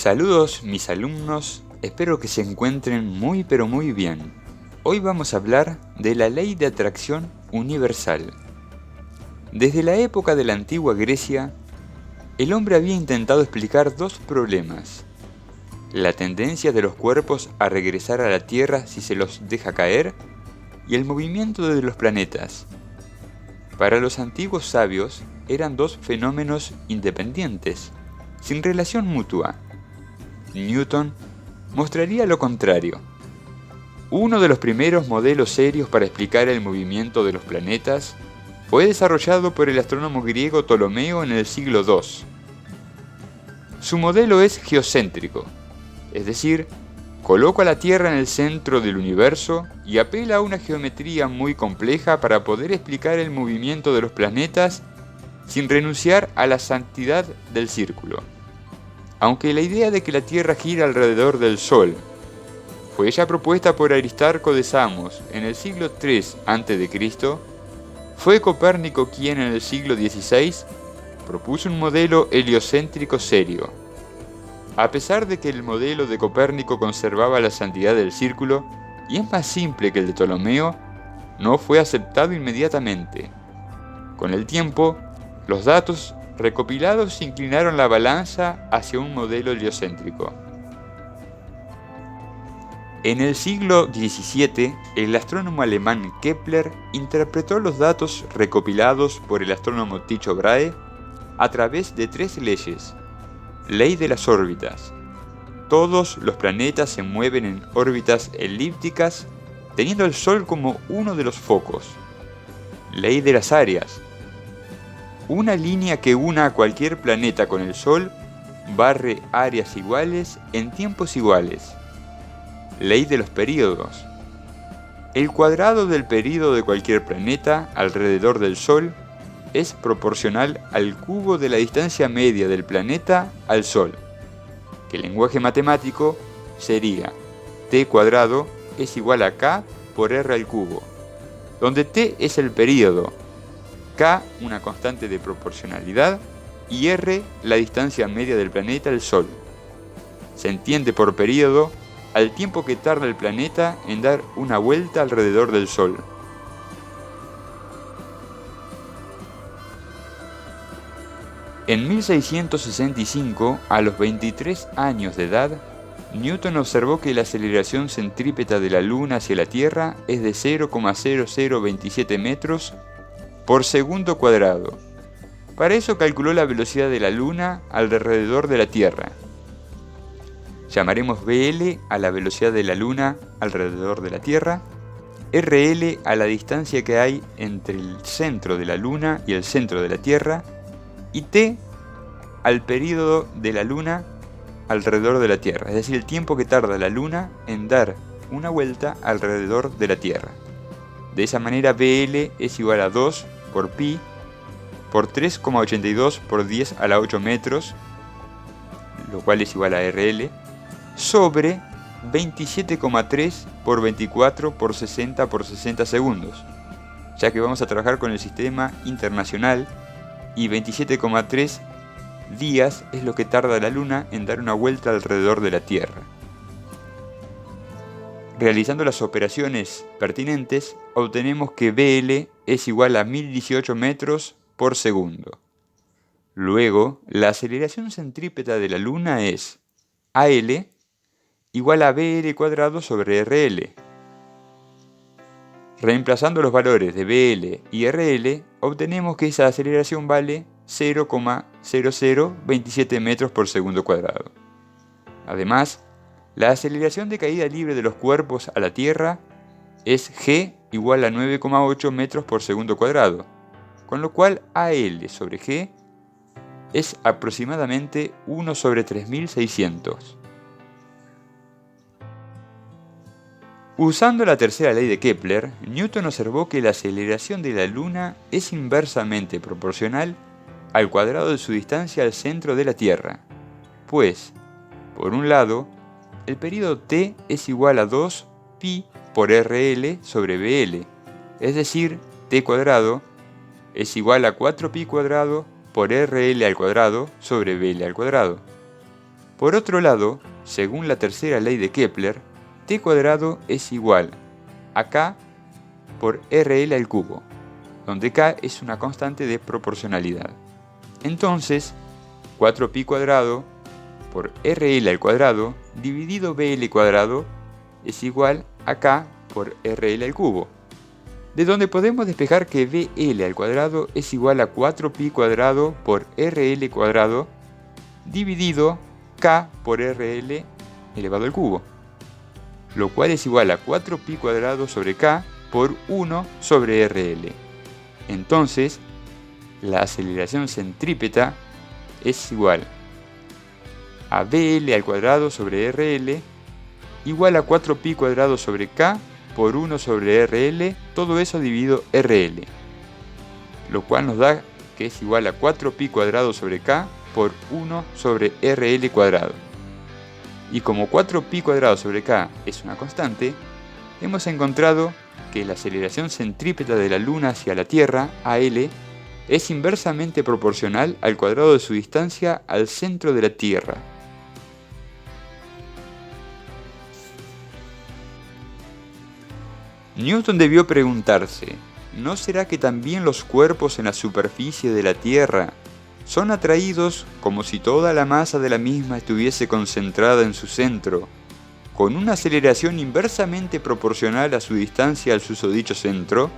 Saludos mis alumnos, espero que se encuentren muy pero muy bien. Hoy vamos a hablar de la ley de atracción universal. Desde la época de la antigua Grecia, el hombre había intentado explicar dos problemas: la tendencia de los cuerpos a regresar a la Tierra si se los deja caer, y el movimiento de los planetas. Para los antiguos sabios eran dos fenómenos independientes, sin relación mutua. Newton mostraría lo contrario. Uno de los primeros modelos serios para explicar el movimiento de los planetas fue desarrollado por el astrónomo griego Ptolomeo en el siglo II. Su modelo es geocéntrico, es decir, coloca a la Tierra en el centro del universo y apela a una geometría muy compleja para poder explicar el movimiento de los planetas sin renunciar a la santidad del círculo. Aunque la idea de que la Tierra gira alrededor del Sol fue ya propuesta por Aristarco de Samos en el siglo III a.C., fue Copérnico quien en el siglo XVI propuso un modelo heliocéntrico serio. A pesar de que el modelo de Copérnico conservaba la santidad del círculo y es más simple que el de Ptolomeo, no fue aceptado inmediatamente. Con el tiempo, los datos recopilados inclinaron la balanza hacia un modelo heliocéntrico. En el siglo XVII, el astrónomo alemán Kepler interpretó los datos recopilados por el astrónomo Tycho Brahe a través de tres leyes. Ley de las órbitas. Todos los planetas se mueven en órbitas elípticas, teniendo el Sol como uno de los focos. Ley de las áreas. Una línea que una a cualquier planeta con el Sol barre áreas iguales en tiempos iguales. Ley de los períodos. El cuadrado del período de cualquier planeta alrededor del Sol es proporcional al cubo de la distancia media del planeta al Sol, que en lenguaje matemático sería t cuadrado es igual a k por r al cubo, donde t es el período, k una constante de proporcionalidad y r la distancia media del planeta al Sol. Se entiende por período al tiempo que tarda el planeta en dar una vuelta alrededor del Sol. En 1665, a los 23 años de edad, Newton observó que la aceleración centrípeta de la Luna hacia la Tierra es de 0,0027 metros por segundo cuadrado. Para eso calculó la velocidad de la Luna alrededor de la Tierra. Llamaremos BL a la velocidad de la Luna alrededor de la Tierra, RL a la distancia que hay entre el centro de la Luna y el centro de la Tierra, y T al período de la Luna alrededor de la Tierra, es decir, el tiempo que tarda la Luna en dar una vuelta alrededor de la Tierra. De esa manera BL es igual a 2 por pi por 3,82 por 10 a la 8 metros, lo cual es igual a RL, sobre 27,3 por 24 por 60 por 60 segundos, ya que vamos a trabajar con el sistema internacional y 27,3 días es lo que tarda la Luna en dar una vuelta alrededor de la Tierra. Realizando las operaciones pertinentes, obtenemos que BL es igual a 1018 metros por segundo. Luego, la aceleración centrípeta de la Luna es AL igual a BL cuadrado sobre RL. Reemplazando los valores de BL y RL, obtenemos que esa aceleración vale 0,0027 metros por segundo cuadrado. Además, la aceleración de caída libre de los cuerpos a la Tierra es g igual a 9,8 metros por segundo cuadrado, con lo cual AL sobre g es aproximadamente 1 sobre 3600. Usando la tercera ley de Kepler, Newton observó que la aceleración de la Luna es inversamente proporcional al cuadrado de su distancia al centro de la Tierra, pues, por un lado, el período t es igual a 2 pi por RL sobre BL, es decir, t cuadrado es igual a 4pi cuadrado por RL al cuadrado sobre BL al cuadrado. Por otro lado, según la tercera ley de Kepler, t cuadrado es igual a k por rl al cubo, donde k es una constante de proporcionalidad. Entonces, 4pi cuadrado por rl al cuadrado dividido bl cuadrado es igual a k por rl al cubo, de donde podemos despejar que bl al cuadrado es igual a 4pi cuadrado por rl cuadrado dividido k por rl elevado al cubo, lo cual es igual a 4pi cuadrado sobre k por 1 sobre rl. Entonces, la aceleración centrípeta es igual a bl al cuadrado sobre rl igual a 4pi cuadrado sobre k por 1 sobre rl, todo eso dividido rl, lo cual nos da que es igual a 4pi cuadrado sobre k por 1 sobre rl cuadrado. Y como 4pi cuadrado sobre k es una constante, hemos encontrado que la aceleración centrípeta de la Luna hacia la Tierra, AL, es inversamente proporcional al cuadrado de su distancia al centro de la Tierra. Newton debió preguntarse, ¿no será que también los cuerpos en la superficie de la Tierra son atraídos como si toda la masa de la misma estuviese concentrada en su centro, con una aceleración inversamente proporcional a su distancia al susodicho centro?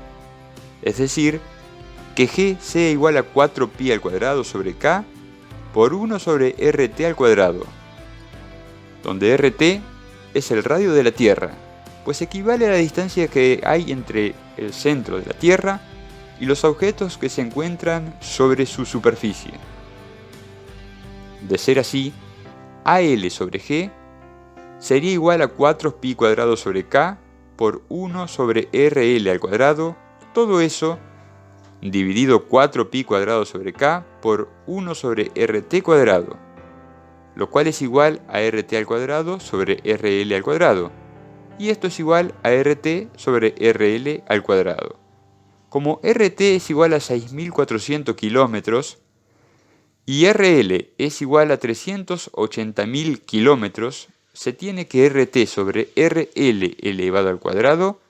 Es decir, que g sea igual a 4pi al cuadrado sobre k por 1 sobre rt al cuadrado, donde rt es el radio de la Tierra, pues equivale a la distancia que hay entre el centro de la Tierra y los objetos que se encuentran sobre su superficie. De ser así, AL sobre G sería igual a 4pi cuadrado sobre K por 1 sobre RL al cuadrado, todo eso dividido 4pi cuadrado sobre K por 1 sobre RT cuadrado, lo cual es igual a RT al cuadrado sobre RL al cuadrado, y esto es igual a RT sobre RL al cuadrado. Como RT es igual a 6.400 kilómetros y RL es igual a 380.000 kilómetros, se tiene que RT sobre RL elevado al cuadrado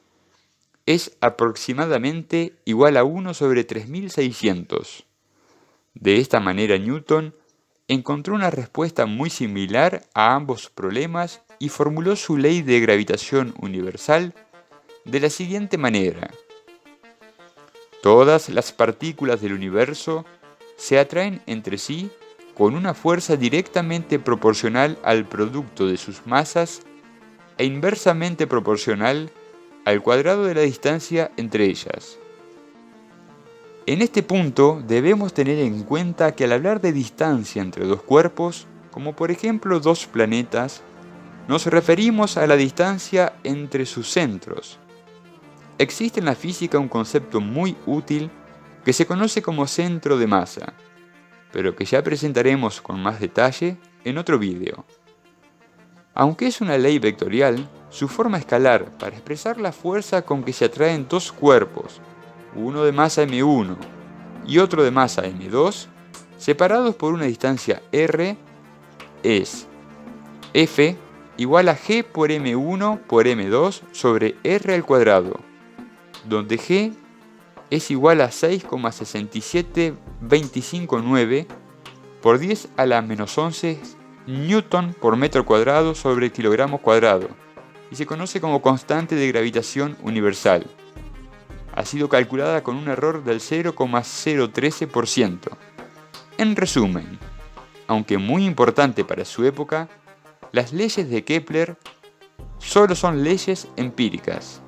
es aproximadamente igual a 1 sobre 3.600. De esta manera Newton encontró una respuesta muy similar a ambos problemas y formuló su ley de gravitación universal de la siguiente manera. Todas las partículas del universo se atraen entre sí con una fuerza directamente proporcional al producto de sus masas e inversamente proporcional al cuadrado de la distancia entre ellas. En este punto debemos tener en cuenta que al hablar de distancia entre dos cuerpos, como por ejemplo dos planetas, nos referimos a la distancia entre sus centros. Existe en la física un concepto muy útil que se conoce como centro de masa, pero que ya presentaremos con más detalle en otro vídeo. Aunque es una ley vectorial, su forma escalar para expresar la fuerza con que se atraen dos cuerpos, uno de masa m1 y otro de masa m2, separados por una distancia r, es F igual a g por m1 por m2 sobre r al cuadrado, donde g es igual a 6,67259 por 10 a la menos 11 newton por metro cuadrado sobre kilogramos cuadrado, y se conoce como constante de gravitación universal. Ha sido calculada con un error del 0,013%. En resumen, aunque muy importante para su época, las leyes de Kepler solo son leyes empíricas,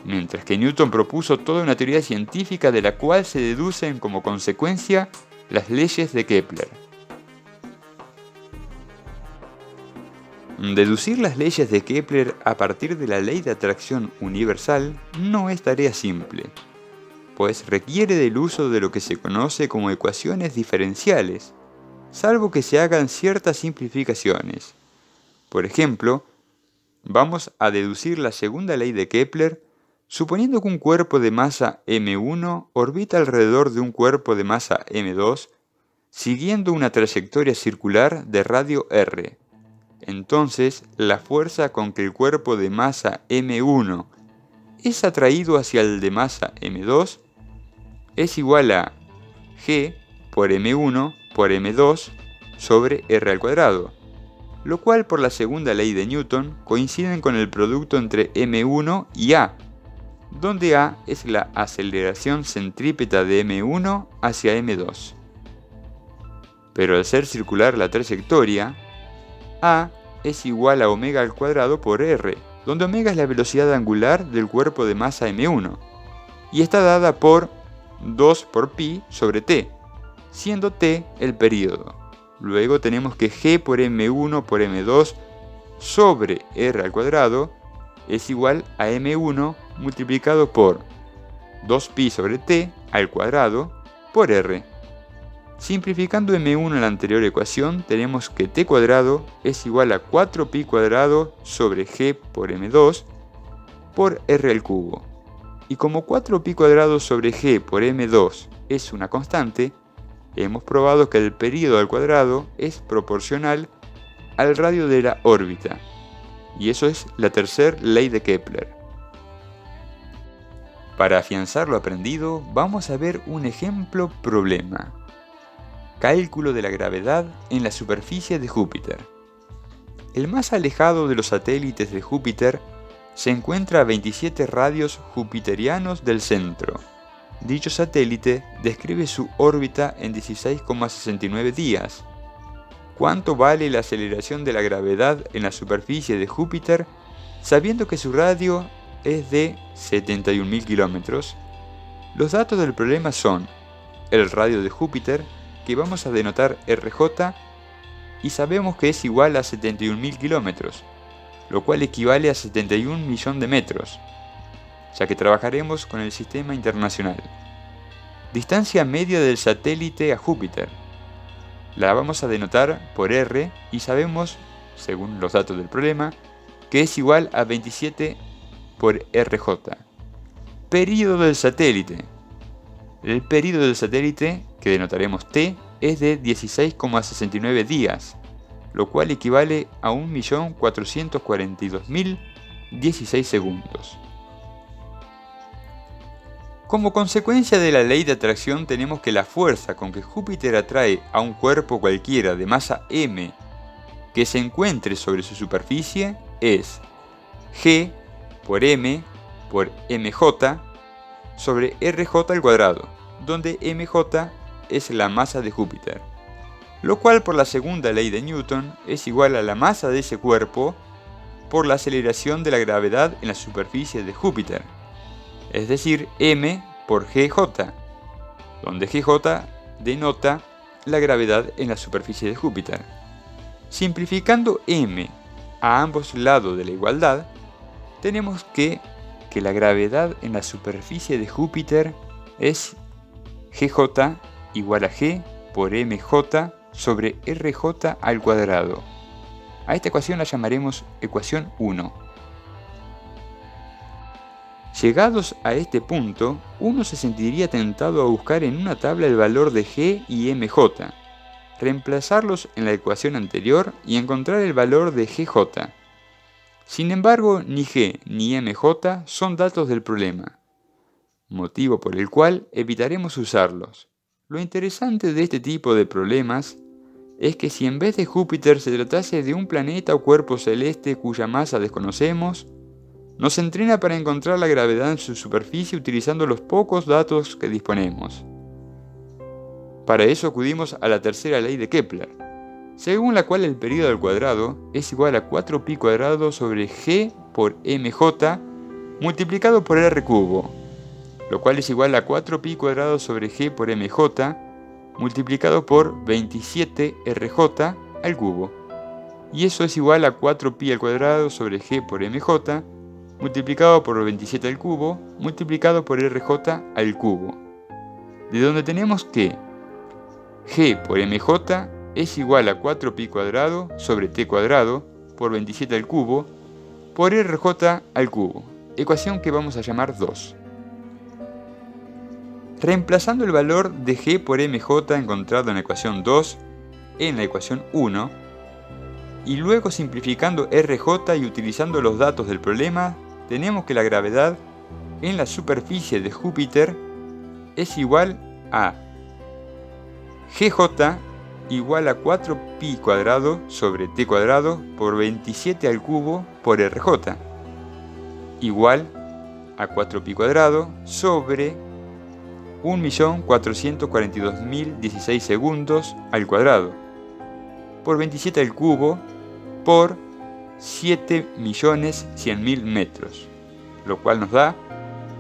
mientras que Newton propuso toda una teoría científica de la cual se deducen como consecuencia las leyes de Kepler. Deducir las leyes de Kepler a partir de la ley de atracción universal no es tarea simple, pues requiere del uso de lo que se conoce como ecuaciones diferenciales, salvo que se hagan ciertas simplificaciones. Por ejemplo, vamos a deducir la segunda ley de Kepler suponiendo que un cuerpo de masa m1 orbita alrededor de un cuerpo de masa m2 siguiendo una trayectoria circular de radio r, Entonces, la fuerza con que el cuerpo de masa m1 es atraído hacia el de masa m2 es igual a g por m1 por m2 sobre r al cuadrado, lo cual por la segunda ley de Newton coinciden con el producto entre m1 y a, donde a es la aceleración centrípeta de m1 hacia m2. Pero al ser circular la trayectoria, a es igual a omega al cuadrado por r, donde omega es la velocidad angular del cuerpo de masa m1, y está dada por 2 por pi sobre t, siendo t el período. Luego tenemos que g por m1 por m2 sobre r al cuadrado es igual a m1 multiplicado por 2pi sobre t al cuadrado por r. Simplificando m1 en la anterior ecuación, tenemos que t cuadrado es igual a 4pi cuadrado sobre g por m2 por r al cubo. Y como 4pi cuadrado sobre g por m2 es una constante, hemos probado que el período al cuadrado es proporcional al radio de la órbita. Y eso es la tercera ley de Kepler. Para afianzar lo aprendido, vamos a ver un ejemplo problema. Cálculo de la gravedad en la superficie de Júpiter. El más alejado de los satélites de Júpiter se encuentra a 27 radios jupiterianos del centro. Dicho satélite describe su órbita en 16,69 días. ¿Cuánto vale la aceleración de la gravedad en la superficie de Júpiter, sabiendo que su radio es de 71.000 kilómetros? Los datos del problema son el radio de Júpiter, que vamos a denotar RJ, y sabemos que es igual a 71.000 kilómetros, lo cual equivale a 71 millones de metros, ya que trabajaremos con el sistema internacional. Distancia media del satélite a Júpiter. La vamos a denotar por R y sabemos, según los datos del problema, que es igual a 27 por RJ. Período del satélite. El período del satélite, que denotaremos T, es de 16,69 días, lo cual equivale a 1.442.016 segundos. Como consecuencia de la ley de atracción tenemos que la fuerza con que Júpiter atrae a un cuerpo cualquiera de masa m que se encuentre sobre su superficie es g por m por mj sobre rj al cuadrado, donde mj es la masa de Júpiter, lo cual por la segunda ley de Newton es igual a la masa de ese cuerpo por la aceleración de la gravedad en la superficie de Júpiter, es decir, m por gj, donde gj denota la gravedad en la superficie de Júpiter. Simplificando m a ambos lados de la igualdad, tenemos que la gravedad en la superficie de Júpiter es gj igual a g por mj sobre rj al cuadrado. A esta ecuación la llamaremos ecuación 1. Llegados a este punto, uno se sentiría tentado a buscar en una tabla el valor de g y mj, reemplazarlos en la ecuación anterior y encontrar el valor de gj. Sin embargo, ni g ni mj son datos del problema, motivo por el cual evitaremos usarlos. Lo interesante de este tipo de problemas es que si en vez de Júpiter se tratase de un planeta o cuerpo celeste cuya masa desconocemos, nos entrena para encontrar la gravedad en su superficie utilizando los pocos datos que disponemos. Para eso acudimos a la tercera ley de Kepler, según la cual el período al cuadrado es igual a 4pi cuadrado sobre g por mj multiplicado por r cubo, lo cual es igual a 4pi cuadrado sobre g por mj multiplicado por 27rj al cubo. Y eso es igual a 4pi al cuadrado sobre g por mj multiplicado por 27 al cubo multiplicado por rj al cubo, de donde tenemos que g por mj es igual a 4pi cuadrado sobre t cuadrado por 27 al cubo por rj al cubo, ecuación que vamos a llamar 2. Reemplazando el valor de g por mj encontrado en la ecuación 2 en la ecuación 1, Y luego simplificando RJ y utilizando los datos del problema, tenemos que la gravedad en la superficie de Júpiter es igual a GJ igual a 4pi cuadrado sobre t cuadrado por 27 al cubo por RJ, igual a 4pi cuadrado sobre 1.442.016 segundos al cuadrado por 27 al cubo por 7.100.000 metros, lo cual nos da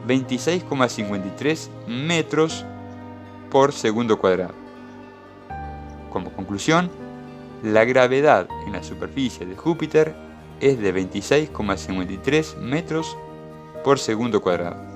26,53 metros por segundo cuadrado. Como conclusión, la gravedad en la superficie de Júpiter es de 26,53 metros por segundo cuadrado.